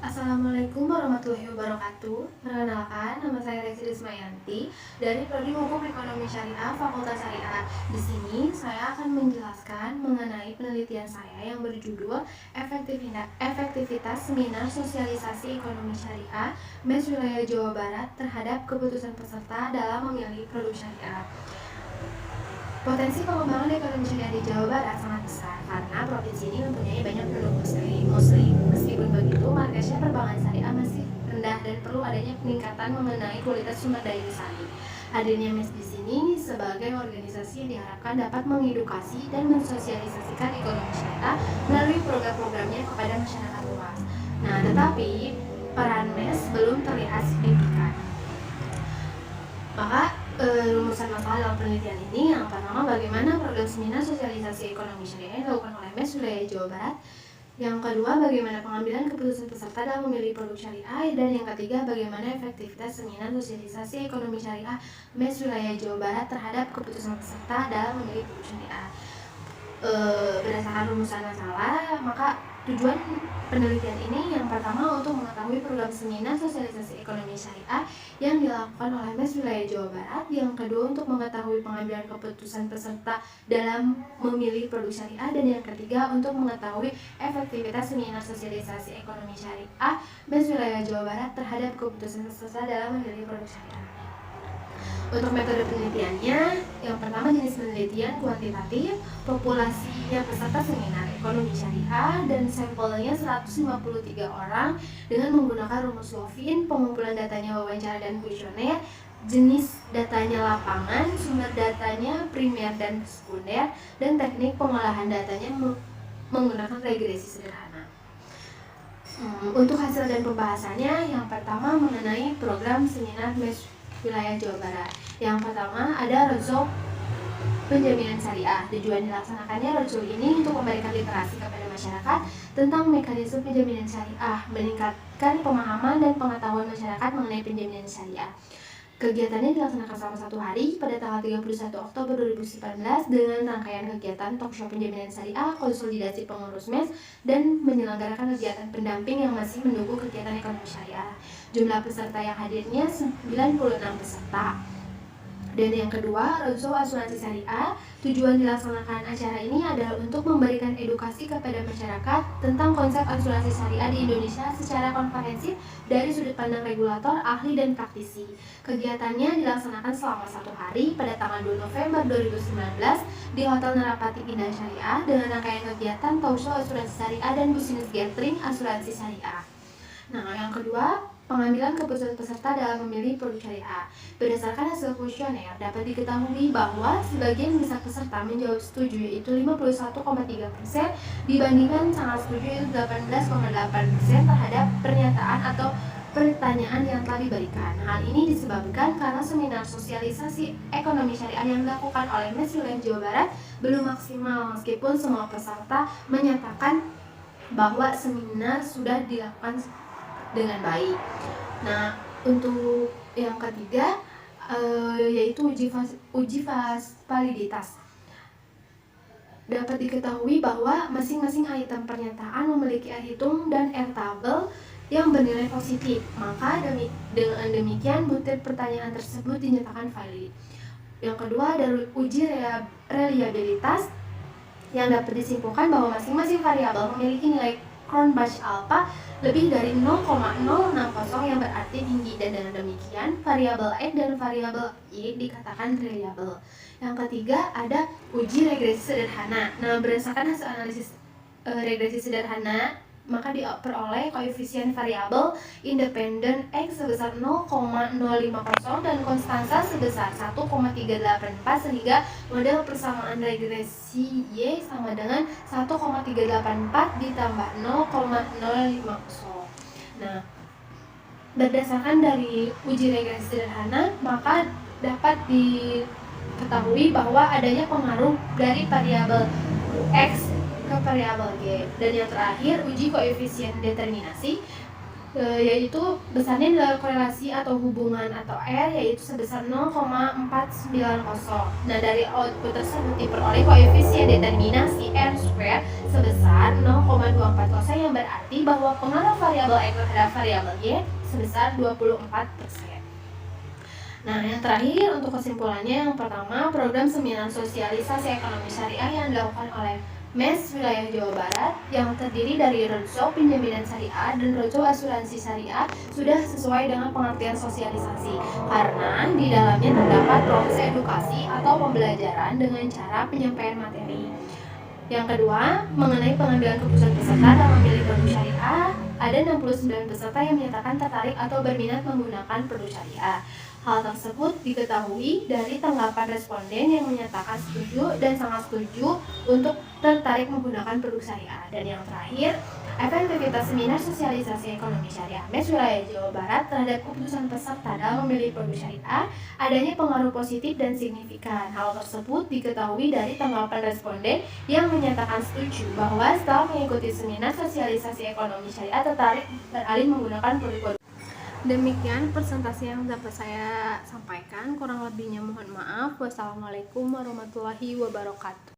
Assalamualaikum warahmatullahi wabarakatuh. Perkenalkan, nama saya Resi Rismayanti dari Prodi Hukum Ekonomi Syariah Fakultas Syariah. Di sini saya akan menjelaskan mengenai penelitian saya yang berjudul Efektivitas Seminar Sosialisasi Ekonomi Syariah MES Wilayah Jawa Barat terhadap keputusan peserta dalam memilih produk syariah. Potensi pengembangan ekonomi syariah di Jawa Barat sangat besar karena provinsi ini mempunyai banyak penduduk muslim. Meskipun begitu, market share perbankan syariah masih rendah dan perlu adanya peningkatan mengenai kualitas sumber daya wisata. Hadirnya MES di sini sebagai organisasi yang diharapkan dapat mengedukasi dan mensosialisasikan ekonomi syariah melalui program-programnya kepada masyarakat luas. Nah, tetapi peran MES belum terlihat signifikan. Maka rumusan masalah dalam penelitian ini yang pertama, bagaimana program seminar sosialisasi ekonomi syariah yang dilakukan oleh MES Wilayah Jawa Barat. Yang kedua, bagaimana pengambilan keputusan peserta dalam memilih produk syariah. Dan yang ketiga, bagaimana efektivitas seminar sosialisasi ekonomi syariah MES Wilayah Jawa Barat terhadap keputusan peserta dalam memilih produk syariah. Berdasarkan rumusan masalah, maka tujuan penelitian ini yang pertama untuk mengetahui program seminar sosialisasi ekonomi syariah yang dilakukan oleh MES Wilayah Jawa Barat. Yang kedua, untuk mengetahui pengambilan keputusan peserta dalam memilih produk syariah. Dan yang ketiga, untuk mengetahui efektivitas seminar sosialisasi ekonomi syariah MES Wilayah Jawa Barat terhadap keputusan peserta dalam memilih produk syariah. Untuk metode penelitiannya, yang pertama jenis penelitian kuantitatif, populasinya peserta seminar ekonomi syariah dan sampelnya 153 orang dengan menggunakan rumus Lovin, pengumpulan datanya wawancara dan kuesioner, jenis datanya lapangan, sumber datanya primer dan sekunder, dan teknik pengolahan datanya menggunakan regresi sederhana. Untuk hasil dan pembahasannya, yang pertama mengenai program seminar MES Wilayah Jawa Barat. Yang pertama ada roadshow penjaminan syariah. Tujuan dilaksanakannya roadshow ini untuk memberikan literasi kepada masyarakat tentang mekanisme penjaminan syariah, meningkatkan pemahaman dan pengetahuan masyarakat mengenai penjaminan syariah. Kegiatannya dilaksanakan selama 1 hari pada tanggal 31 Oktober 2019 dengan rangkaian kegiatan talkshow penjaminan syariah, konsolidasi pengurus MES, dan menyelenggarakan kegiatan pendamping yang masih menunggu kegiatan ekonomi syariah. Jumlah peserta yang hadirnya 96 peserta. Dan yang kedua, roadshow asuransi syariah. Tujuan dilaksanakan acara ini adalah untuk memberikan edukasi kepada masyarakat tentang konsep asuransi syariah di Indonesia secara komprehensif dari sudut pandang regulator, ahli, dan praktisi. Kegiatannya dilaksanakan selama 1 hari pada tanggal 2 November 2019 di Hotel Nerapati Indah Syariah dengan rangkaian kegiatan talkshow asuransi syariah dan business gathering asuransi syariah. Nah, yang kedua, pengambilan keputusan peserta dalam memilih produk syariah. Berdasarkan hasil kuesioner, dapat diketahui bahwa sebagian besar peserta menjawab setuju, yaitu 51,3%, dibandingkan sangat setuju, yaitu 18,8% terhadap pernyataan atau pertanyaan yang telah diberikan. Hal ini disebabkan karena seminar sosialisasi ekonomi syariah yang dilakukan oleh MES Wilayah Jawa Barat belum maksimal, meskipun semua peserta menyatakan bahwa seminar sudah dilakukan dengan baik. Nah, untuk yang ketiga yaitu uji validitas. Dapat diketahui bahwa masing-masing item pernyataan memiliki hitung dan tabel yang bernilai positif. Maka dengan demikian butir pertanyaan tersebut dinyatakan valid. Yang kedua ada uji reliabilitas yang dapat disimpulkan bahwa masing-masing variabel memiliki nilai Cronbach alpha lebih dari 0,060 yang berarti tinggi, dan dengan demikian variabel X dan variabel Y dikatakan reliable. Yang ketiga ada uji regresi sederhana. Nah, berdasarkan hasil analisis regresi sederhana, maka diperoleh koefisien variabel independen X sebesar 0,050 dan konstansa sebesar 1,384 sehingga model persamaan regresi Y sama dengan 1,384 ditambah 0,050. Nah, berdasarkan dari uji regresi sederhana, maka dapat diketahui bahwa adanya pengaruh dari variabel X ke variabel G. Dan yang terakhir, uji koefisien determinasi, yaitu besarnya adalah korelasi atau hubungan atau R, yaitu sebesar 0,490. Nah, dari output tersebut diperoleh koefisien determinasi R square sebesar 0,240, yang berarti bahwa pengaruh variabel X terhadap variabel Y sebesar 24%. Nah, yang terakhir untuk kesimpulannya, yang pertama, program seminar sosialisasi ekonomi syariah yang dilakukan oleh MES wilayah Jawa Barat yang terdiri dari roadshow penjaminan syariah dan roadshow asuransi syariah sudah sesuai dengan pengertian sosialisasi, karena di dalamnya terdapat proses edukasi atau pembelajaran dengan cara penyampaian materi. Yang kedua, mengenai pengambilan keputusan peserta dalam memilih produk syariah, ada 69 peserta yang menyatakan tertarik atau berminat menggunakan produk syariah. Hal tersebut diketahui dari tanggapan responden yang menyatakan setuju dan sangat setuju untuk tertarik menggunakan produk syariah. Dan yang terakhir, efektivitas seminar sosialisasi ekonomi syariah MES wilayah Jawa Barat terhadap keputusan peserta dalam memilih produk syariah adanya pengaruh positif dan signifikan. Hal tersebut diketahui dari tanggapan responden yang menyatakan setuju bahwa setelah mengikuti seminar sosialisasi ekonomi syariah tertarik beralih menggunakan produk-produk. Demikian presentasi yang dapat saya sampaikan, kurang lebihnya mohon maaf. Wassalamualaikum warahmatullahi wabarakatuh.